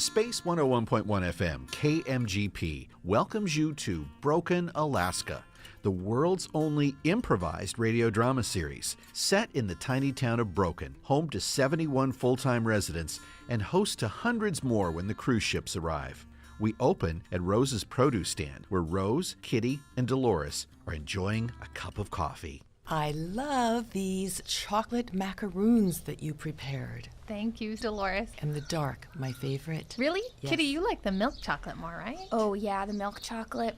Space 101.1 FM, KMGP, welcomes you to Broken, Alaska, the world's only improvised radio drama series, set in the tiny town of Broken, home to 71 full-time residents and host to hundreds more when the cruise ships arrive. We open at Rose's produce stand, where Rose, Kitty, and Dolores are enjoying a cup of coffee. I love these chocolate macaroons that you prepared. Thank you, Dolores. And the dark, my favorite. Really? Yes. Kitty, you like the milk chocolate more, right? Oh, yeah, the milk chocolate.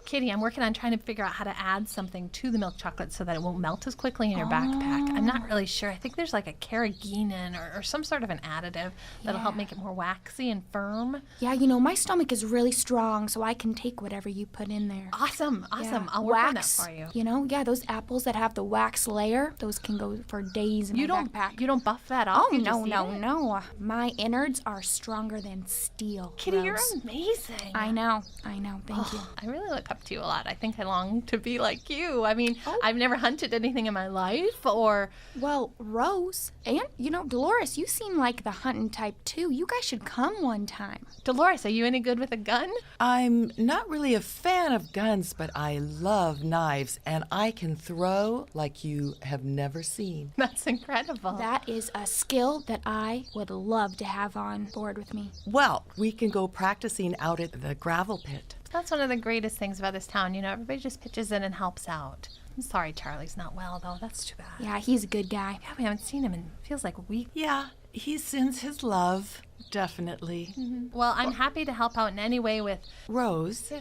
Kitty, I'm working on trying to figure out how to add something to the milk chocolate so that it won't melt as quickly in your backpack. I'm not really sure. I think there's like a carrageenan or some sort of an additive that'll help make it more waxy and firm. Yeah, you know, my stomach is really strong, so I can take whatever you put in there. Awesome. Yeah. I'll work on that for you. You know, yeah, those apples that have the wax layer, those can go for days in my backpack. You don't buff that off? Oh, no. My innards are stronger than steel. Kitty, Rose. you're amazing. I know. Thank you. I really look up to you a lot. I think I long to be like you. I mean, I've never hunted anything in my life or... Well, Rose, and, you know, Dolores, you seem like the hunting type, too. You guys should come one time. Dolores, are you any good with a gun? I'm not really a fan of guns, but I love knives, and I can throw like you have never seen. That's incredible. That is a skill that I would love to have on board with me. Well, we can go practicing out at the gravel pit. That's one of the greatest things about this town. You know, everybody just pitches in and helps out. I'm sorry Charlie's not well, though. That's too bad. Yeah, he's a good guy. Yeah, we haven't seen him in feels like a week. Yeah, he sends his love, definitely. Mm-hmm. Well, I'm happy to help out in any way with... Rose, Yeah.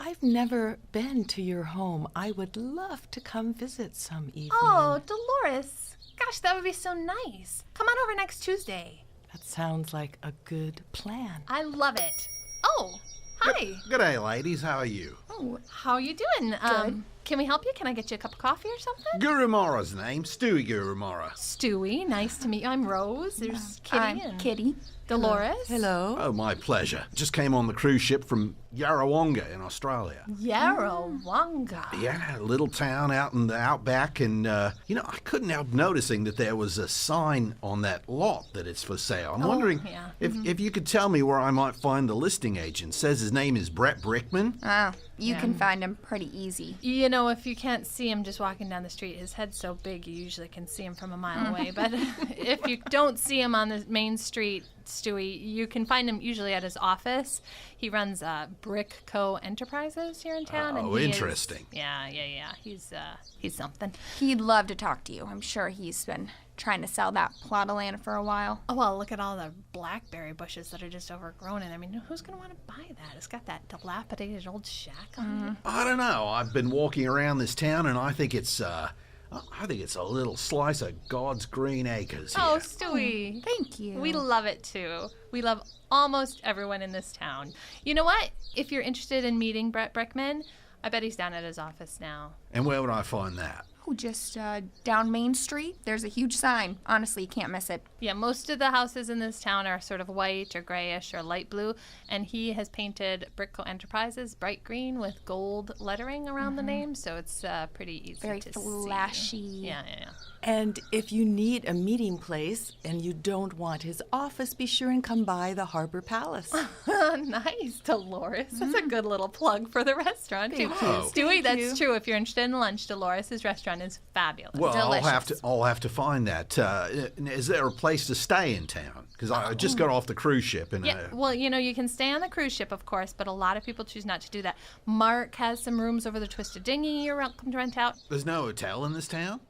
I've never been to your home. I would love to come visit some evening. Oh, Dolores. Gosh, that would be so nice. Come on over next Tuesday. That sounds like a good plan. I love it. Oh, hi. G'day, ladies. How are you? Oh, how are you doing? Good. Can we help you? Can I get you a cup of coffee or something? Gurumora's name, Stewie Gurumora. Stewie, nice to meet you. I'm Rose. There's Kitty I'm and Kitty. Dolores. Hello. Oh, my pleasure. Just came on the cruise ship from Yarrawonga in Australia. Yarrawonga. Yeah, a little town out in the outback, and, I couldn't help noticing that there was a sign on that lot that it's for sale. I'm wondering yeah. if you could tell me where I might find the listing agent. Says his name is Brett Brickman. Oh, you can find him pretty easy. You know, if you can't see him just walking down the street, his head's so big you usually can see him from a mile away. But if you don't see him on the main street, Stewie, you can find him usually at his office. He runs Brick Co. Enterprises here in town. Oh, and interesting. Yeah. He's something. He'd love to talk to you. I'm sure he's been trying to sell that plot of land for a while. Oh, well, look at all the blackberry bushes that are just overgrown. And I mean, who's going to want to buy that? It's got that dilapidated old shack on it. I don't know. I've been walking around this town, and I think it's a little slice of God's green acres here. Oh, Stewie. Thank you. We love it too. We love almost everyone in this town. You know what? If you're interested in meeting Brett Brickman, I bet he's down at his office now. And where would I find that? Oh, just down Main Street. There's a huge sign. Honestly, you can't miss it. Yeah, most of the houses in this town are sort of white or grayish or light blue, and he has painted Brick Co. Enterprises bright green with gold lettering around the name, so it's pretty easy Very to flashy. see. Yeah. And if you need a meeting place and you don't want his office, be sure and come by the Harbor Palace. Nice, Dolores. That's a good little plug for the restaurant, too. Thank you. Stewie, Thank that's you. true. If you're interested in lunch, Dolores' restaurant is fabulous. Well, Delicious. I'll have to find that. Is there a place to stay in town? Because I just got off the cruise ship. And Yeah, well, you can stay on the cruise ship, of course, but a lot of people choose not to do that. Mark has some rooms over the Twisted Dinghy you're welcome to rent out. there's no hotel in this town?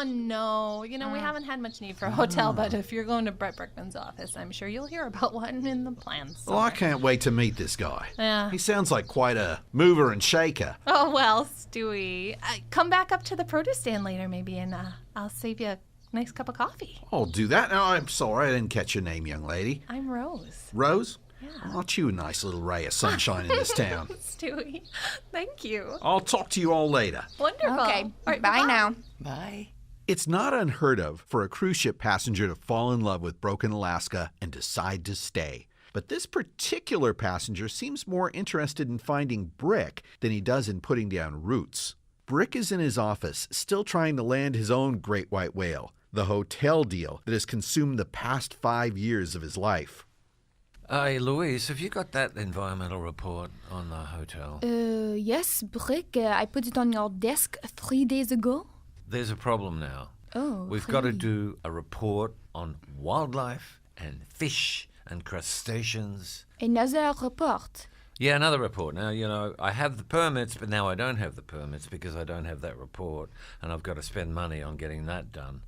No. We haven't had much need for a hotel, but if you're going to Brett Brickman's office, I'm sure you'll hear about one in the plans. Well, I can't wait to meet this guy. Yeah. He sounds like quite a mover and shaker. Oh, well, Stewie. Come back up to the produce stand later, maybe, and I'll save you a nice cup of coffee. I'll do that. No, I'm sorry I didn't catch your name, young lady. I'm Rose. Rose? Yeah. Aren't you a nice little ray of sunshine in this town? Stewie, thank you. I'll talk to you all later. Wonderful. Okay, All right, bye now. Bye. It's not unheard of for a cruise ship passenger to fall in love with Broken, Alaska and decide to stay. But this particular passenger seems more interested in finding Brick than he does in putting down roots. Brick is in his office, still trying to land his own great white whale, the hotel deal that has consumed the past 5 years of his life. Hey, Louise, have you got that environmental report on the hotel? Yes, Brick. I put it on your desk 3 days ago. There's a problem now. Oh, We've got to do a report on wildlife and fish and crustaceans. Another report. Yeah, another report. Now, I have the permits, but now I don't have the permits because I don't have that report, and I've got to spend money on getting that done.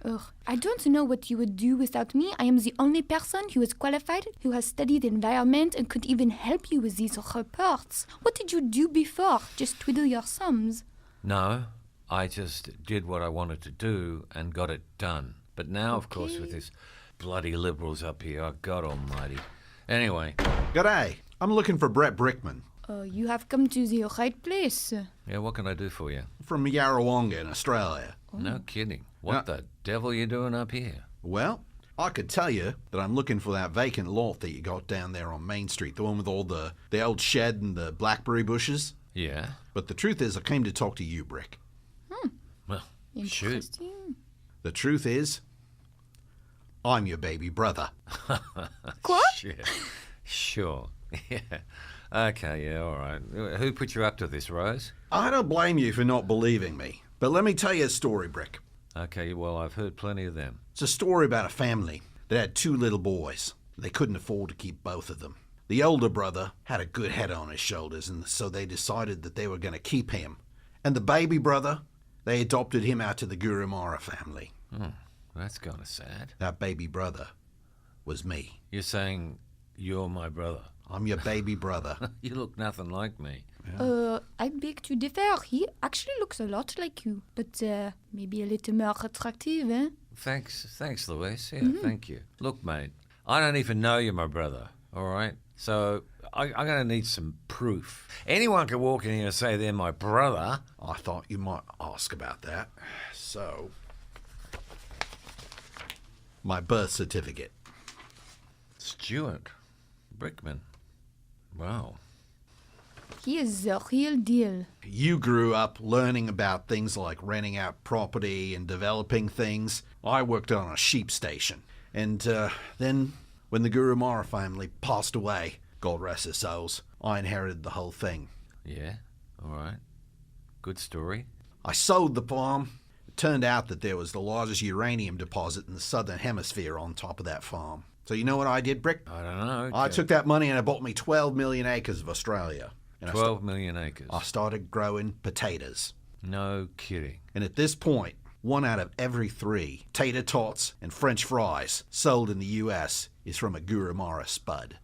Ugh, I don't know what you would do without me. I am the only person who is qualified, who has studied environment, and could even help you with these reports. What did you do before? Just twiddle your thumbs? No, I just did what I wanted to do and got it done. But now, of course, with this bloody Liberals up here, oh, God almighty. Anyway. G'day. I'm looking for Brett Brickman. You have come to the right place. Yeah, what can I do for you? From Yarrawonga in Australia. No kidding. What the devil are you doing up here? Well, I could tell you that I'm looking for that vacant lot that you got down there on Main Street, the one with all the old shed and the blackberry bushes. Yeah? But the truth is, I came to talk to you, Brick. Well, shoot. Interesting. The truth is, I'm your baby brother. What? Shit. Sure. Yeah. Okay, yeah, all right. Who put you up to this, Rose? I don't blame you for not believing me, but let me tell you a story, Brick. Okay, well, I've heard plenty of them. It's a story about a family that had 2 little boys. They couldn't afford to keep both of them. The older brother had a good head on his shoulders, and so they decided that they were going to keep him. And the baby brother, they adopted him out to the Gurumara family. That's kind of sad. That baby brother was me. You're saying you're my brother. I'm your baby brother. You look nothing like me. I beg to differ. He actually looks a lot like you, but maybe a little more attractive, eh? Thanks, Louise. Yeah, thank you. Look, mate, I don't even know you're my brother, all right? So I'm going to need some proof. Anyone can walk in here and say they're my brother. I thought you might ask about that. So, my birth certificate. Stuart Brickman. Wow. He is the real deal. You grew up learning about things like renting out property and developing things. I worked on a sheep station. And then, when the Gurumara family passed away, God rest their souls, I inherited the whole thing. Yeah, all right. Good story. I sold the farm. It turned out that there was the largest uranium deposit in the southern hemisphere on top of that farm. So you know what I did, Brick? I don't know. I took that money and I bought me 12 million acres of Australia. And 12 million acres. I started growing potatoes. No kidding. And at this point, 1 out of every 3 tater tots and French fries sold in the U.S. is from a Gurumara spud.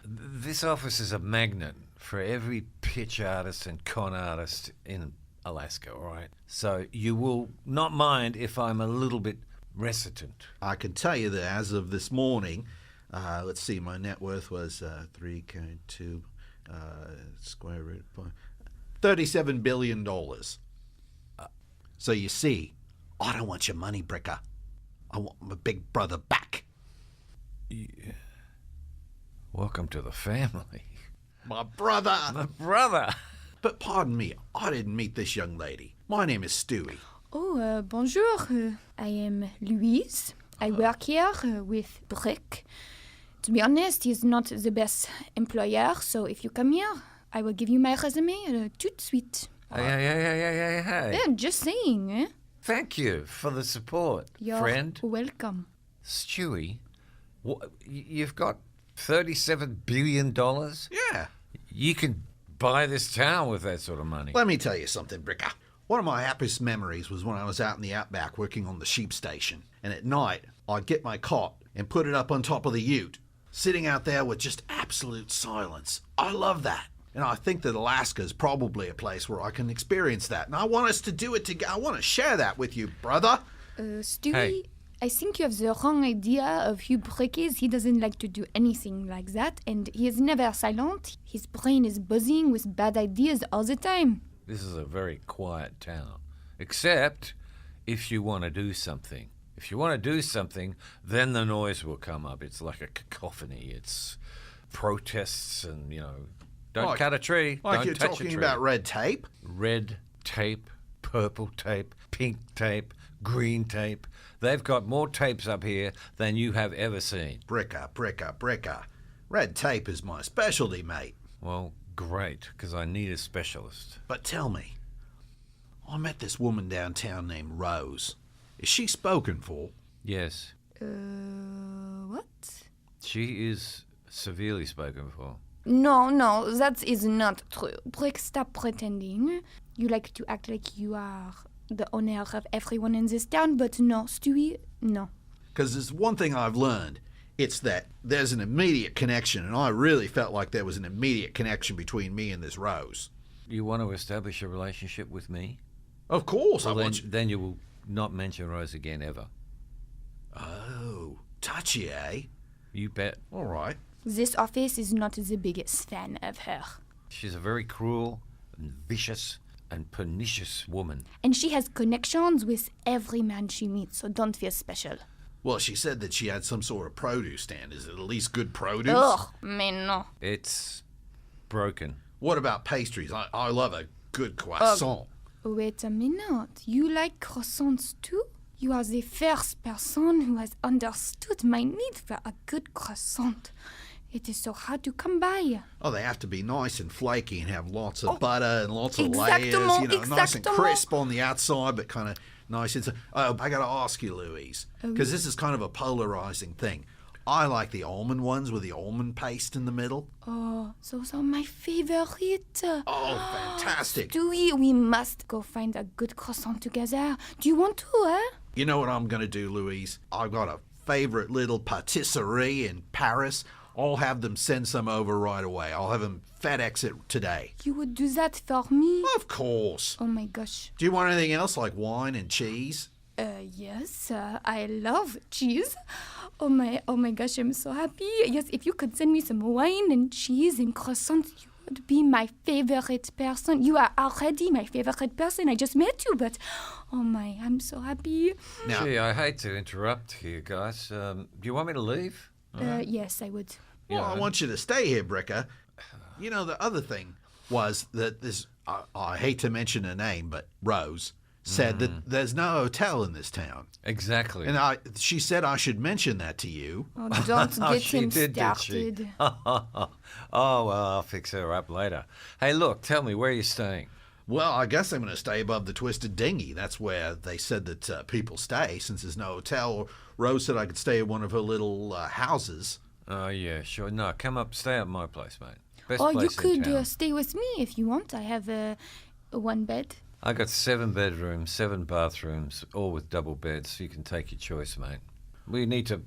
This office is a magnet for every pitch artist and con artist in Alaska, all right? So you will not mind if I'm a little bit reticent. I can tell you that as of this morning, let's see, my net worth was 3.2 square root $37 billion. So you see, I don't want your money, Bricker. I want my big brother back. Yeah. Welcome to the family. My brother! My brother! But pardon me, I didn't meet this young lady. My name is Stewie. Oh, bonjour. I am Louise. I work here with Brick. To be honest, he's not the best employer, so if you come here, I will give you my resume tout de suite. Hey. Yeah, just saying, eh? Thank you for the support, You're friend. welcome. Stewie, you've got $37 billion? Yeah. You can buy this town with that sort of money. Let me tell you something, Bricker. One of my happiest memories was when I was out in the outback working on the sheep station. And at night, I'd get my cot and put it up on top of the ute, sitting out there with just absolute silence. I love that. And I think that Alaska is probably a place where I can experience that. And I want us to do it together. I want to share that with you, brother. Stewie, Hey. I think you have the wrong idea of who Brick is. He doesn't like to do anything like that, and he is never silent. His brain is buzzing with bad ideas all the time. This is a very quiet town. Except if you want to do something. If you want to do something, then the noise will come up. It's like a cacophony. It's protests and, don't cut a tree. Like don't you're touch a talking tree. about red tape? Red tape, purple tape, pink tape, green tape. They've got more tapes up here than you have ever seen. Bricker. Red tape is my specialty, mate. Well, great, because I need a specialist. But tell me, I met this woman downtown named Rose. Is she spoken for? Yes, What? she is severely spoken for. No, that is not true. Brick, stop pretending. You like to act like you are the owner of everyone in this town, but no, Stewie, no. Because there's one thing I've learned. It's that there's an immediate connection, and I really felt like there was an immediate connection between me and this Rose. You want to establish a relationship with me? Of course, Well, I want you... then you will not mention Rose again ever. Oh, touchy, eh? You bet. All right. This office is not the biggest fan of her. She's a very cruel and vicious and pernicious woman. And she has connections with every man she meets, so don't feel special. Well, she said that she had some sort of produce stand. Is it at least good produce? Ugh, mais no. It's broken. What about pastries? I love a good croissant. Wait a minute. You like croissants too? You are the first person who has understood my need for a good croissant. It is so hard to come by. Oh, they have to be nice and flaky and have lots of butter and lots of exactement, layers. Nice and exactement. crisp on the outside, but kind of nice inside. Oh, I got to ask you, Louise, because this is kind of a polarizing thing. I like the almond ones with the almond paste in the middle. Oh, those are my favorite. Oh, fantastic. Stewie, we must go find a good croissant together. Do you want to, eh? You know what I'm going to do, Louise? I've got a favorite little patisserie in Paris. I'll have them send some over right away. I'll have them FedEx it today. You would do that for me? Of course. Oh my gosh. Do you want anything else like wine and cheese? Yes, I love cheese. Oh my gosh, I'm so happy. Yes, if you could send me some wine and cheese and croissants, you would be my favorite person. You are already my favorite person. I just met you, but oh my, I'm so happy. Now, Gee, I hate to interrupt here, guys. Do you want me to leave? Yes, I would. well, I want you to stay here, Bricker. You know, the other thing was that this, I hate to mention her name, but Rose said that there's no hotel in this town. Exactly. And she said I should mention that to you. Oh, don't get She him did she? started. Oh, well, I'll fix her up later. Hey, look, tell me, where are you staying? Well, I guess I'm going to stay above the Twisted Dinghy. That's where they said that people stay since there's no hotel. Rose said I could stay at one of her little houses. Oh, yeah, sure. No, come up, stay at my place, mate. Best Or place you in town. could stay with me if you want. I have one bed. I got 7 bedrooms, 7 bathrooms, all with double beds. You can take your choice, mate. We need to,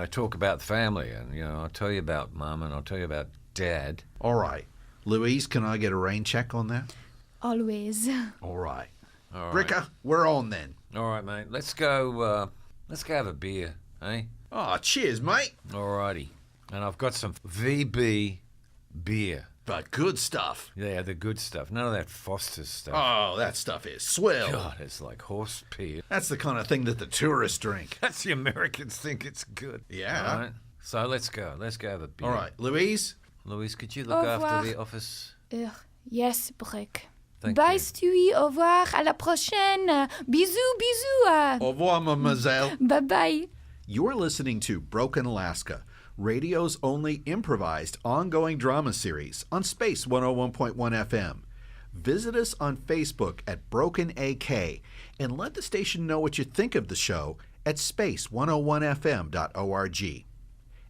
talk about the family, and I'll tell you about Mum and I'll tell you about Dad. All right. Louise, can I get a rain check on that? Always. All right. All right. Bricker, we're on then. All right, mate. Let's go have a beer, eh? Oh, cheers, mate. All righty. And I've got some VB beer. But good stuff. Yeah, the good stuff. None of that Foster's stuff. Oh, that stuff is swell. God, it's like horse pee. That's the kind of thing that the tourists drink. That's the Americans think it's good. Yeah. All right. So let's go. Let's go have a beer. All right, Louise? Luis, could you Au look revoir. after the office? Yes, Brick. Thank Bye, you. Stewie. Au revoir. À la prochaine. Bisous. Au revoir, mademoiselle. Bye-bye. You're listening to Broken Alaska, radio's only improvised ongoing drama series on Space 101.1 FM. Visit us on Facebook at Broken AK and let the station know what you think of the show at space101fm.org.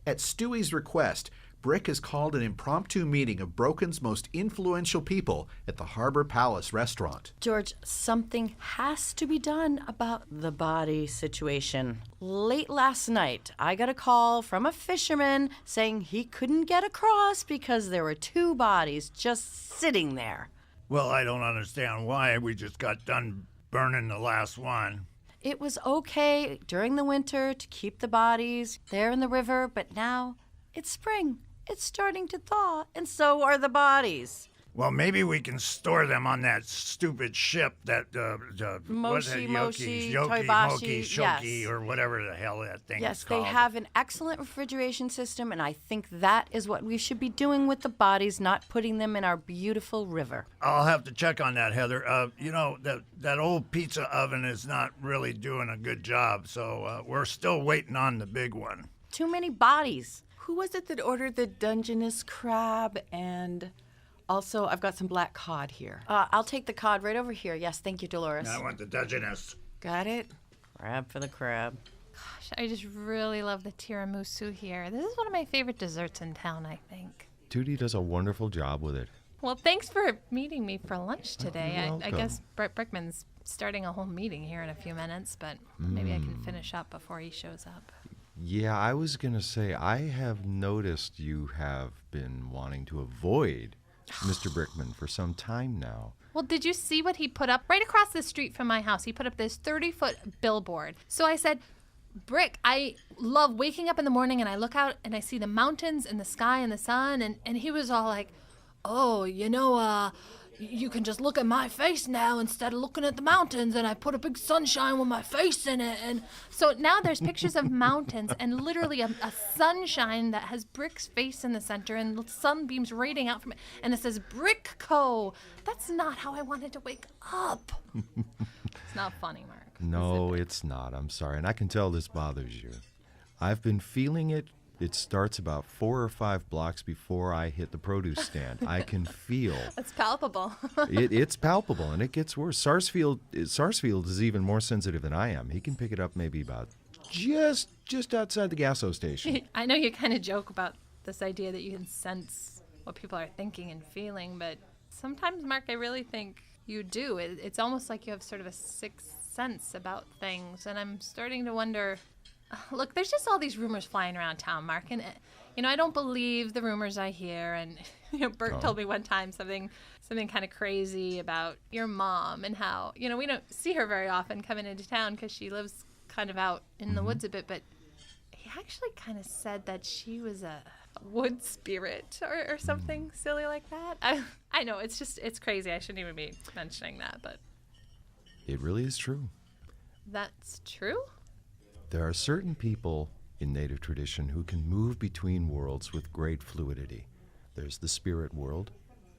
At Stewie's request, Brick has called an impromptu meeting of Broken's most influential people at the Harbor Palace restaurant. George, something has to be done about the body situation. Late last night, I got a call from a fisherman saying he couldn't get across because there were 2 bodies just sitting there. Well, I don't understand why. We just got done burning the last one. It was okay during the winter to keep the bodies there in the river, but now it's spring. It's starting to thaw, and so are the bodies. Well, maybe we can store them on that stupid ship that Moshi, Yoki, Toibashi, Moki, Shoki, yes. or whatever the hell that thing Yes, is they called. have an excellent refrigeration system, and I think that is what we should be doing with the bodies, not putting them in our beautiful river. I'll have to check on that, Heather. That old pizza oven is not really doing a good job, so we're still waiting on the big one. Too many bodies. Who was it that ordered the Dungeness crab? And also, I've got some black cod here. I'll take the cod right over here. Yes, thank you, Dolores. I want the Dungeness. Got it? Crab for the crab. Gosh, I just really love the tiramisu here. This is one of my favorite desserts in town, I think. Tootie does a wonderful job with it. Well, thanks for meeting me for lunch today. You're I welcome. guess Brett Brickman's starting a whole meeting here in a few minutes, but maybe I can finish up before he shows up. Yeah, I was going to say, I have noticed you have been wanting to avoid Mr. Brickman for some time now. Well, did you see what he put up right across the street from my house? He put up this 30-foot billboard. So I said, Brick, I love waking up in the morning and I look out and I see the mountains and the sky and the sun. And he was all like, oh, you can just look at my face now instead of looking at the mountains, and I put a big sunshine with my face in it. And so now there's pictures of mountains and literally a sunshine that has Brick's face in the center and sunbeams radiating out from it. And it says Brick Co. That's not how I wanted to wake up. It's not funny, Mark. No, it's not. I'm sorry. And I can tell this bothers you. I've been feeling it. It starts about 4 or 5 blocks before I hit the produce stand. I can feel. That's palpable. It's palpable, and it gets worse. Sarsfield is even more sensitive than I am. He can pick it up maybe about just outside the gaso station. I know you kind of joke about this idea that you can sense what people are thinking and feeling, but sometimes, Mark, I really think you do. It's almost like you have sort of a sixth sense about things, and I'm starting to wonder. Look, there's just all these rumors flying around town, Mark, and I don't believe the rumors I hear. And Bert told me one time something kind of crazy about your mom and how we don't see her very often coming into town because she lives kind of out in the woods a bit. But he actually kind of said that she was a wood spirit or something silly like that. I know it's crazy. I shouldn't even be mentioning that, but It really is true. that's true. There are certain people in Native tradition who can move between worlds with great fluidity. There's the spirit world,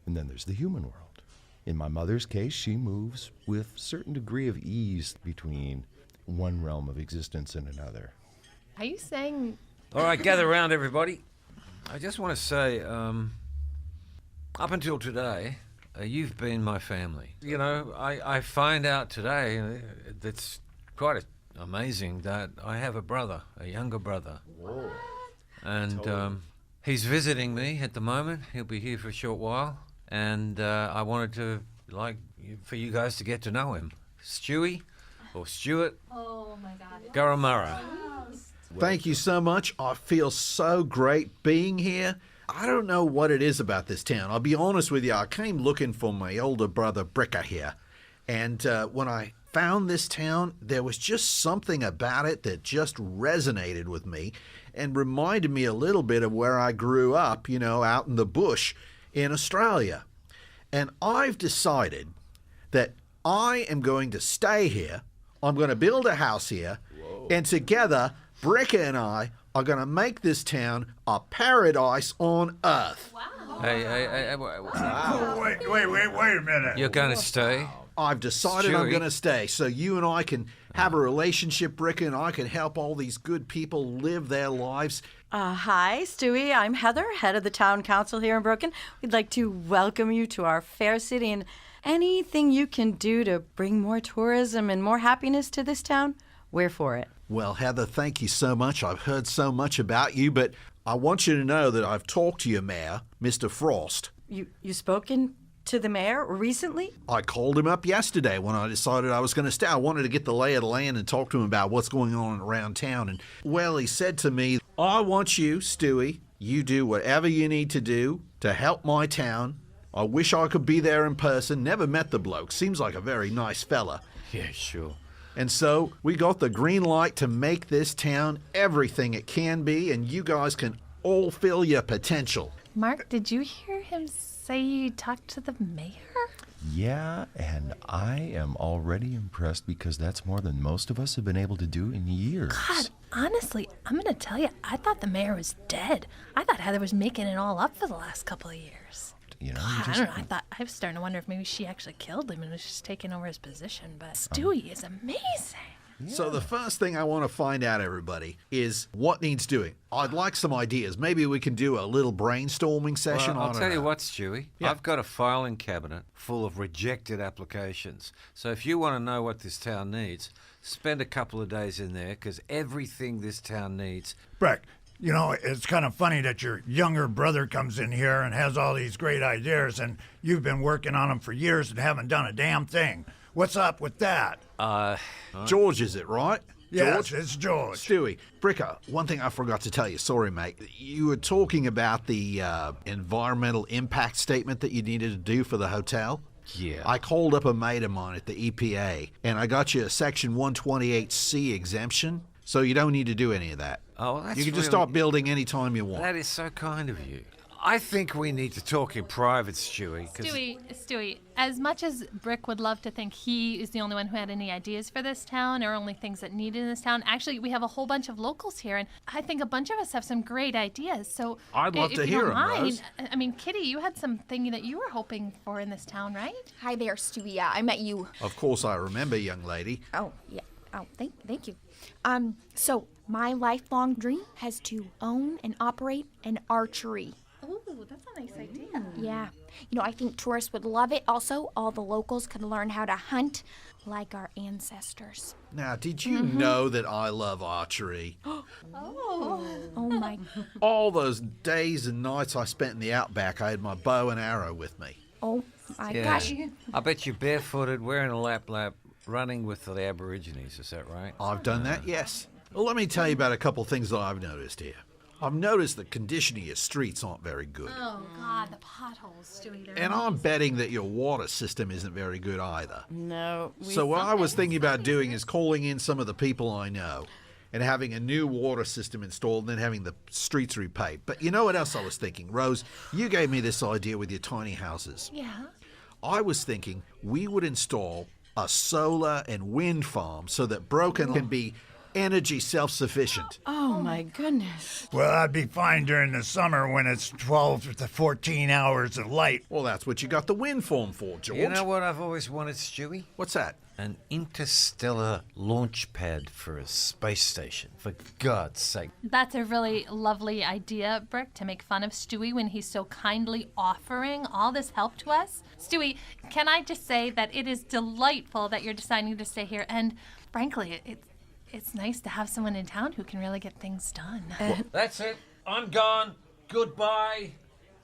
and then there's the human world. In my mother's case, she moves with a certain degree of ease between one realm of existence and another. Are you saying All right, gather around, everybody. I just want to say, up until today, you've been my family. I find out today that's quite amazing that I have a brother, a younger brother. Whoa. And he's visiting me at the moment. He'll be here for a short while. And I wanted to, for you guys to get to know him. Stewie, or Stuart. Oh my God. Garamara. Thank you so much. I feel so great being here. I don't know what it is about this town. I'll be honest with you. I came looking for my older brother, Bricker, here. And when I found this town, there was just something about it that just resonated with me and reminded me a little bit of where I grew up, out in the bush in Australia. And I've decided that I am going to stay here. I'm going to build a house here. Whoa. And together, Bricker and I are going to make this town a paradise on Earth. Wow. Hey, Wow. Wait a minute. you're going to stay? I've decided I'm Stewie. going to stay so you and I can have a relationship, Bricker, and I can help all these good people live their lives. Hi, Stewie. I'm Heather, head of the town council here in Broken. We'd like to welcome you to our fair city, and anything you can do to bring more tourism and more happiness to this town, we're for it. Well, Heather, thank you so much. I've heard so much about you, but I want you to know that I've talked to your mayor, Mr. Frost. You spoken to the mayor recently? I called him up yesterday when I decided I was going to stay. I wanted to get the lay of the land and talk to him about what's going on around town. And, well, he said to me, I want you, Stewie, you do whatever you need to do to help my town. I wish I could be there in person. Never met the bloke. Seems like a very nice fella. Yeah, sure. And so we got the green light to make this town everything it can be, and you guys can all feel your potential. Mark, did you hear him say say you talked to the mayor? Yeah, and I am already impressed because that's more than most of us have been able to do in years. God, honestly, I'm going to tell you, I thought the mayor was dead. I thought Heather was making it all up for the last couple of years. You know, God, I don't know. I was starting to wonder if maybe she actually killed him and was just taking over his position. But Stewie is amazing. So the first thing I want to find out, everybody, is what needs doing. I'd like some ideas. Maybe we can do a little brainstorming session Well, on I'll it. tell you what, Stewie. Yeah. I've got a filing cabinet full of rejected applications. So if you want to know what this town needs, spend a couple of days in there, because everything this town needs... Breck, you know, it's kind of funny that your younger brother comes in here and has all these great ideas, and you've been working on them for years and haven't done a damn thing. What's up with that? George, is it right? Yes, George? it's George. Stewie, Bricker, one thing I forgot to tell you. Sorry, mate. You were talking about the environmental impact statement that you needed to do for the hotel. Yeah. I called up a mate of mine at the EPA, and I got you a Section 128C exemption, so you don't need to do any of that. Oh, well, that's You can just really- start building anytime you want. That is so kind of you. I think we need to talk in private, Stewie. 'Cause Stewie, as much as Brick would love to think he is the only one who had any ideas for this town or only things that needed in this town, actually, we have a whole bunch of locals here, and I think a bunch of us have some great ideas. So I'd love if to you hear don't 'em, mind, Rose. I mean, Kitty, you had something that you were hoping for in this town, right? Hi there, Stewie. Yeah, I met you. Of course I remember, young lady. Oh, yeah. Oh, thank you. So my lifelong dream has to own and operate an archery. Ooh, that's a nice idea. Yeah. You know, I think tourists would love it. Also, all the locals could learn how to hunt like our ancestors. Now, did you know that I love archery? Oh my. All those days and nights I spent in the outback, I had my bow and arrow with me. Oh my Yeah. gosh. I bet you're barefooted, wearing a lap, running with the Aborigines. Is that right? I've done that, yes. Well, let me tell you about a couple things that I've noticed here. I've noticed the condition of your streets aren't very good. Oh, God, the potholes, Stewie. And I'm betting that your water system isn't very good either. No. So what I was thinking about doing is calling in some of the people I know and having a new water system installed and then having the streets repaved. But you know what else I was thinking? Rose, you gave me this idea with your tiny houses. Yeah. I was thinking we would install a solar and wind farm so that Broken can be energy self-sufficient. Oh, my goodness. Well, I'd be fine during the summer when it's 12 to 14 hours of light. Well, that's what you got the wind farm for, George. You know what I've always wanted, Stewie? What's that? An interstellar launch pad for a space station, for God's sake. That's a really lovely idea, Brick, to make fun of Stewie when he's so kindly offering all this help to us. Stewie, can I just say that it is delightful that you're deciding to stay here, and frankly, it's nice to have someone in town who can really get things done. That's it. I'm gone. Goodbye.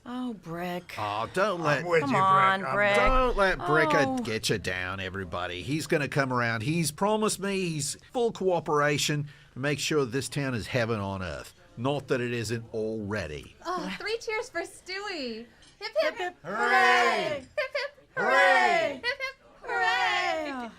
Oh, Brick. Oh, don't let... I'm with Come you, on, Brick. Brick. Don't let Bricker Oh. get you down, everybody. He's going to come around. He's promised me he's full cooperation to make sure this town is heaven on earth. Not that it isn't already. Oh, 3 cheers for Stewie. Hip, hip, hip. Hooray! Hip, hip. Hooray! Hip, hip. Hooray!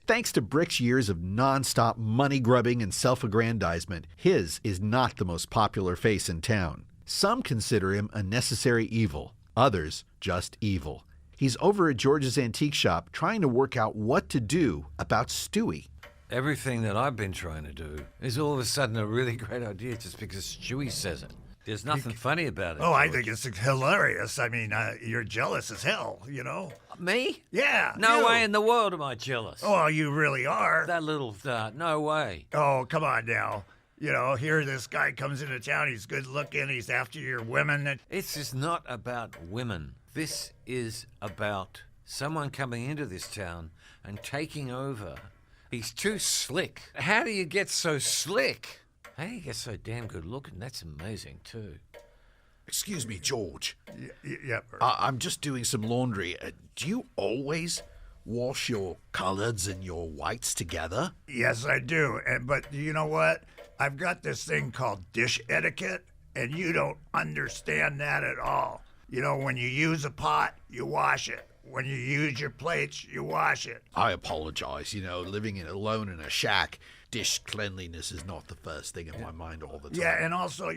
Thanks to Brick's years of nonstop money grubbing and self-aggrandizement, his is not the most popular face in town. Some consider him a necessary evil, others just evil. He's over at George's antique shop trying to work out what to do about Stewie. Everything that I've been trying to do is all of a sudden a really great idea just because Stewie says it. There's nothing funny about it. Oh, I George. think it's hilarious. I mean, you're jealous as hell, you know? Me? Yeah. No you. way in the world am I jealous. Oh, you really are. That little no way. Oh, come on now. You know, here this guy comes into town. He's good looking. He's after your women. It's just not about women. This is about someone coming into this town and taking over. He's too slick. How do you get so slick? How do you get so damn good looking? That's amazing, too. Excuse me, George. Yeah. I'm just doing some laundry. Do you always wash your coloreds and your whites together? Yes, I do. But you know what? I've got this thing called dish etiquette, and you don't understand that at all. You know, when you use a pot, you wash it. When you use your plates, you wash it. I apologize. You know, living alone in a shack dish cleanliness is not the first thing in my mind all the time. Yeah, and also,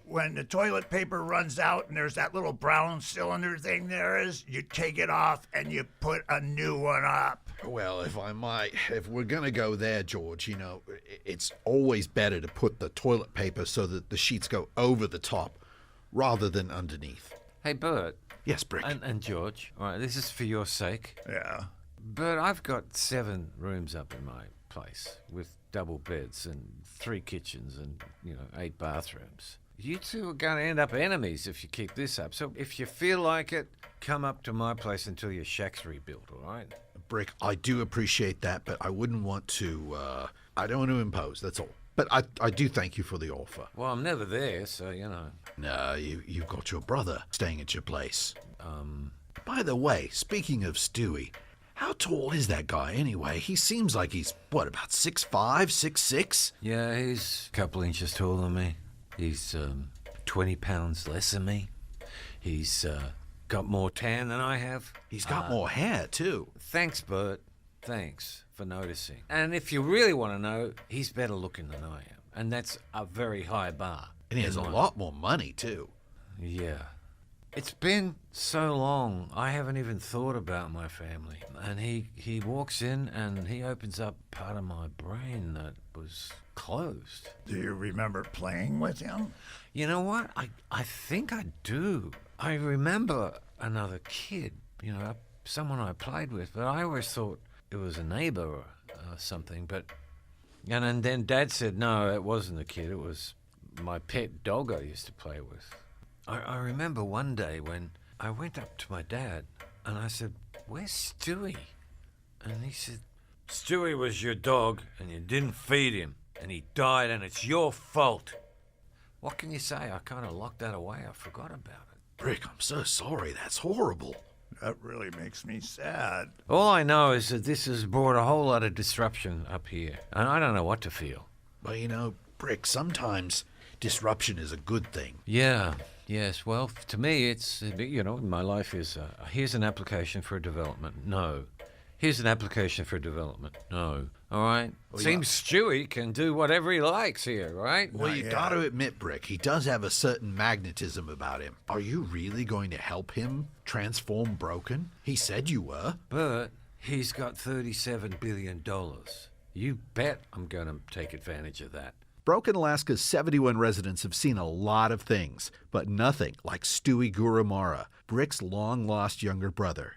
when the toilet paper runs out and there's that little brown cylinder thing there is, you take it off and you put a new one up. Well, if I might, if we're going to go there, George, it's always better to put the toilet paper so that the sheets go over the top rather than underneath. Hey, Bert. Yes, Brick. And George. All right, this is for your sake. Yeah. Bert, I've got 7 rooms up in my place with double beds and 3 kitchens and, 8 bathrooms. You two are going to end up enemies if you keep this up. So if you feel like it, come up to my place until your shack's rebuilt, all right? Brick, I do appreciate that, but I wouldn't want to, I don't want to impose, that's all. But I do thank you for the offer. Well, I'm never there, so, No, you've got your brother staying at your place. By the way, speaking of Stewie, how tall is that guy anyway? He seems like he's, about 6'5", 6'6"? Yeah, he's a couple inches taller than me. He's 20 pounds less than me. He's got more tan than I have. He's got more hair, too. Thanks, Bert. Thanks for noticing. And if you really want to know, he's better looking than I am. And that's a very high bar. And he has a lot more money, too. Yeah. It's been so long, I haven't even thought about my family. And he walks in and he opens up part of my brain that was closed. Do you remember playing with him? You know what? I think I do. I remember another kid, someone I played with, but I always thought it was a neighbor or something. And then Dad said, no, it wasn't a kid. It was my pet dog I used to play with. I remember one day when I went up to my dad and I said, where's Stewie? And he said, Stewie was your dog and you didn't feed him and he died and it's your fault. What can you say? I kind of locked that away. I forgot about it. Brick, I'm so sorry. That's horrible. That really makes me sad. All I know is that this has brought a whole lot of disruption up here and I don't know what to feel. Well, Brick, sometimes disruption is a good thing. Yeah. Yes, well, to me, it's, my life is, here's an application for a development. No. Here's an application for development. No. All right? Well, Seems Stewie can do whatever he likes here, right? Well, you got to admit, Brick, he does have a certain magnetism about him. Are you really going to help him transform Broken? He said you were. But he's got $37 billion. You bet I'm going to take advantage of that. Broken Alaska's 71 residents have seen a lot of things, but nothing like Stewie Gurumara, Brick's long-lost younger brother.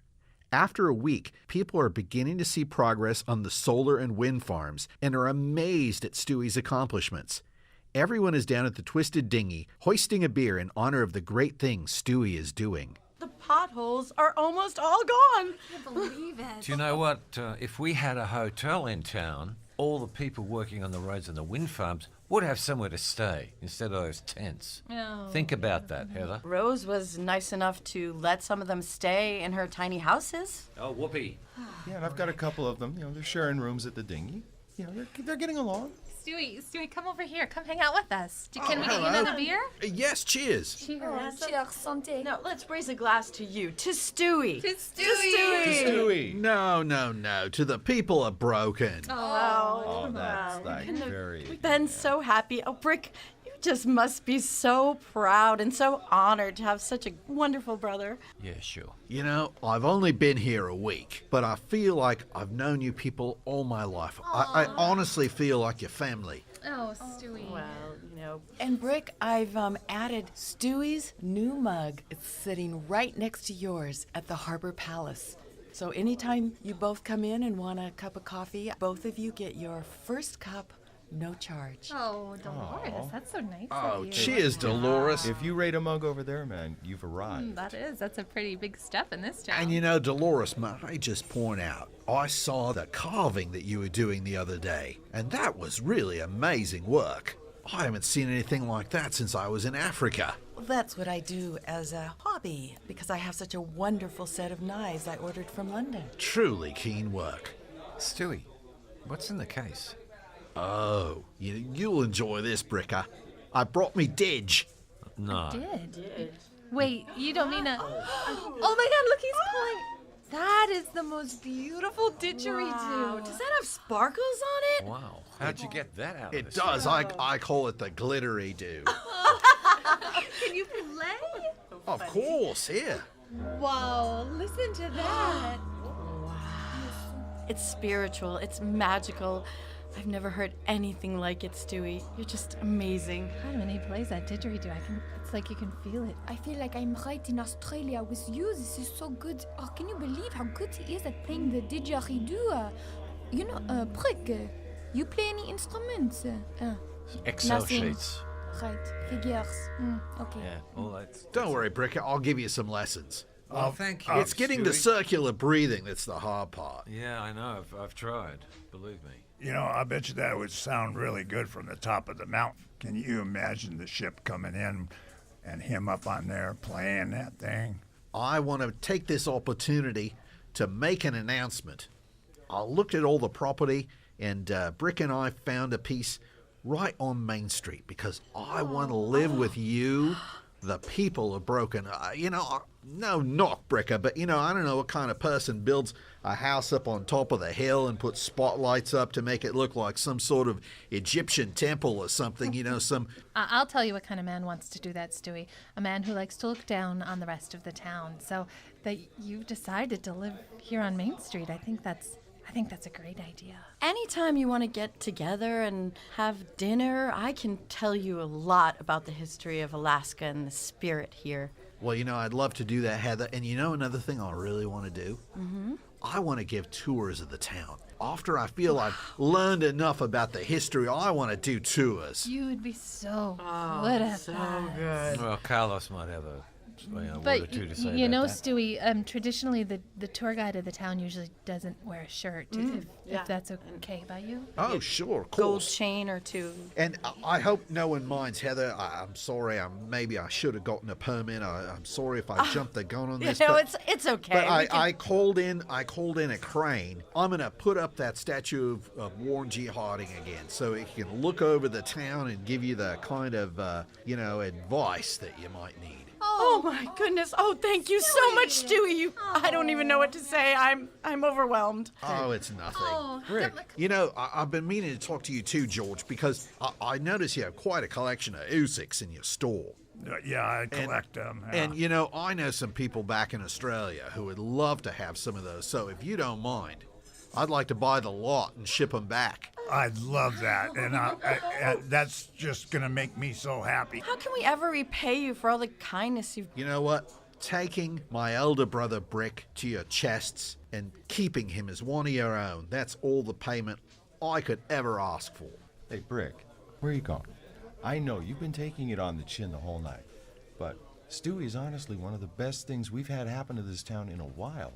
After a week, people are beginning to see progress on the solar and wind farms and are amazed at Stewie's accomplishments. Everyone is down at the Twisted Dinghy, hoisting a beer in honor of the great things Stewie is doing. The potholes are almost all gone. I can't believe it. Do you know what? If we had a hotel in town, all the people working on the roads and the wind farms would have somewhere to stay instead of those tents. Oh. Think about that, Heather. Rose was nice enough to let some of them stay in her tiny houses. Oh, whoopee. Yeah, and I've got a couple of them. They're sharing rooms at the dinghy. They're getting along. Stewie, come over here. Come hang out with us. Can we get you another beer? Yes, cheers. Cheers, santé. No, let's raise a glass to you, to Stewie. To Stewie. Stewie. No, to the people of Broken. Oh, that's like very... We've been so happy. Oh, Brick, you just must be so proud and so honored to have such a wonderful brother. Yeah, sure. I've only been here a week, but I feel like I've known you people all my life. I honestly feel like your family. Oh, Stewie. Well, And Brick, I've added Stewie's new mug. It's sitting right next to yours at the Harbor Palace. So anytime you both come in and want a cup of coffee, both of you get your first cup, no charge. Oh, Dolores, that's so nice Oh, of you. cheers, Dolores. If you rate a mug over there, man, you've arrived. That's a pretty big step in this town. And Dolores, may I just point out, I saw the carving that you were doing the other day, and that was really amazing work. I haven't seen anything like that since I was in Africa. Well, that's what I do as a hobby, because I have such a wonderful set of knives I ordered from London. Truly keen work. Stewie, what's in the case? Oh, you'll enjoy this, Bricker. I brought me Didge. No. Did. Wait, you don't mean a... Oh my God, look, he's pulling... That is the most beautiful didgeridoo. Does that have sparkles on it? Wow. How'd you get that out of It this? does. I call it the glittery do. Can you play? Of course, here. Whoa, listen to that. It's spiritual. It's magical. I've never heard anything like it, Stewie. You're just amazing. God, when he plays that didgeridoo, it's like you can feel it. I feel like I'm right in Australia with you. This is so good. Oh, can you believe how good he is at playing the didgeridoo? Brick, you play any instruments? Excel Nothing. sheets. Right, figures. Okay. Yeah, all that's... Don't worry, Brick. I'll give you some lessons. Oh, thank you. It's getting the Stewie. circular breathing that's the hard part. Yeah, I know. I've tried. Believe me. You know, I bet you that would sound really good from the top of the mountain. Can you imagine the ship coming in and him up on there playing that thing? I want to take this opportunity to make an announcement. I looked at all the property, and Brick and I found a piece right on Main Street because I want to live with you, the people of Broken. No knock, Bricker, but I don't know what kind of person builds a house up on top of the hill and puts spotlights up to make it look like some sort of Egyptian temple or something, some... I'll tell you what kind of man wants to do that, Stewie. A man who likes to look down on the rest of the town. So that you've decided to live here on Main Street, I think that's a great idea. Anytime you want to get together and have dinner, I can tell you a lot about the history of Alaska and the spirit here. Well, I'd love to do that, Heather. And another thing I really want to do? Mm-hmm. I want to give tours of the town. After I feel I've learned enough about the history, I want to do tours. You would be so good at that. Good. Well, Carlos might have a word or But two to say you know, about that. Stewie, traditionally the tour guide of the town usually doesn't wear a shirt, if that's okay by you. Oh, sure, of Gold course. chain or two. And I hope no one minds, Heather. I'm sorry. Maybe I should have gotten a permit. I'm sorry if I jumped the gun on this. It's okay. But We can- I called in a crane. I'm going to put up that statue of Warren G. Harding again so it can look over the town and give you the kind of, advice that you might need. Oh my goodness! Oh, thank you so much, Stewie. I don't even know what to say. I'm overwhelmed. Oh, it's nothing. Oh, Rick, I've been meaning to talk to you too, George, because I notice you have quite a collection of Usyks in your store. Yeah, I collect them. And, I know some people back in Australia who would love to have some of those. So if you don't mind, I'd like to buy the lot and ship them back. I'd love that, and that's just going to make me so happy. How can we ever repay you for all the kindness you've... You know what? Taking my elder brother Brick to your chests and keeping him as one of your own, that's all the payment I could ever ask for. Hey, Brick, where are you going? I know you've been taking it on the chin the whole night, but Stewie is honestly one of the best things we've had happen to this town in a while.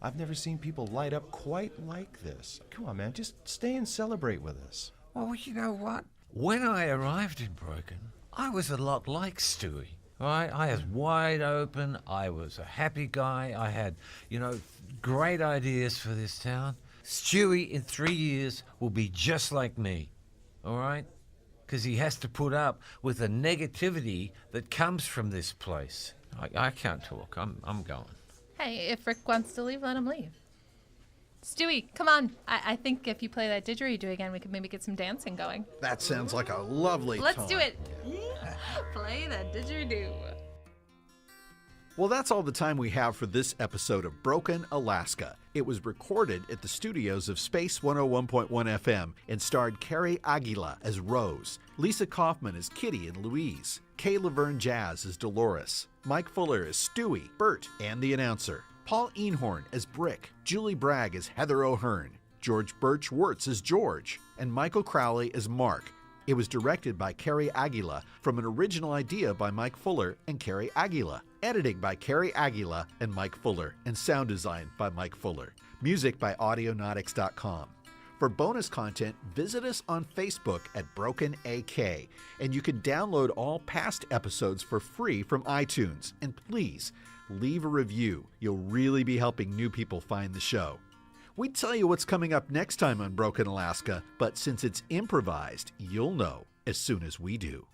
I've never seen people light up quite like this. Come on, man, just stay and celebrate with us. Well, you know what? When I arrived in Broken, I was a lot like Stewie. Right? I was wide open. I was a happy guy. I had, great ideas for this town. Stewie, in 3 years, will be just like me. All right? Because he has to put up with the negativity that comes from this place. I can't talk. I'm going. Hey, if Rick wants to leave, let him leave. Stewie, come on. I think if you play that didgeridoo again, we could maybe get some dancing going. That sounds like a lovely Let's time. do it. Play that didgeridoo. Well, that's all the time we have for this episode of Broken Alaska. It was recorded at the studios of Space 101.1 FM and starred Carrie Aguila as Rose, Lisa Kaufman as Kitty and Louise, Kay Laverne Jazz as Dolores, Mike Fuller as Stewie, Bert, and the announcer, Paul Einhorn as Brick, Julie Bragg as Heather O'Hearn, George Birch Wirtz as George, and Michael Crowley as Mark. It was directed by Carrie Aguila from an original idea by Mike Fuller and Carrie Aguila. Editing by Carrie Aguila and Mike Fuller, and sound design by Mike Fuller. Music by Audionautics.com. For bonus content, visit us on Facebook at Broken AK, and you can download all past episodes for free from iTunes. And please, leave a review. You'll really be helping new people find the show. We tell you what's coming up next time on Broken Alaska, but since it's improvised, you'll know as soon as we do.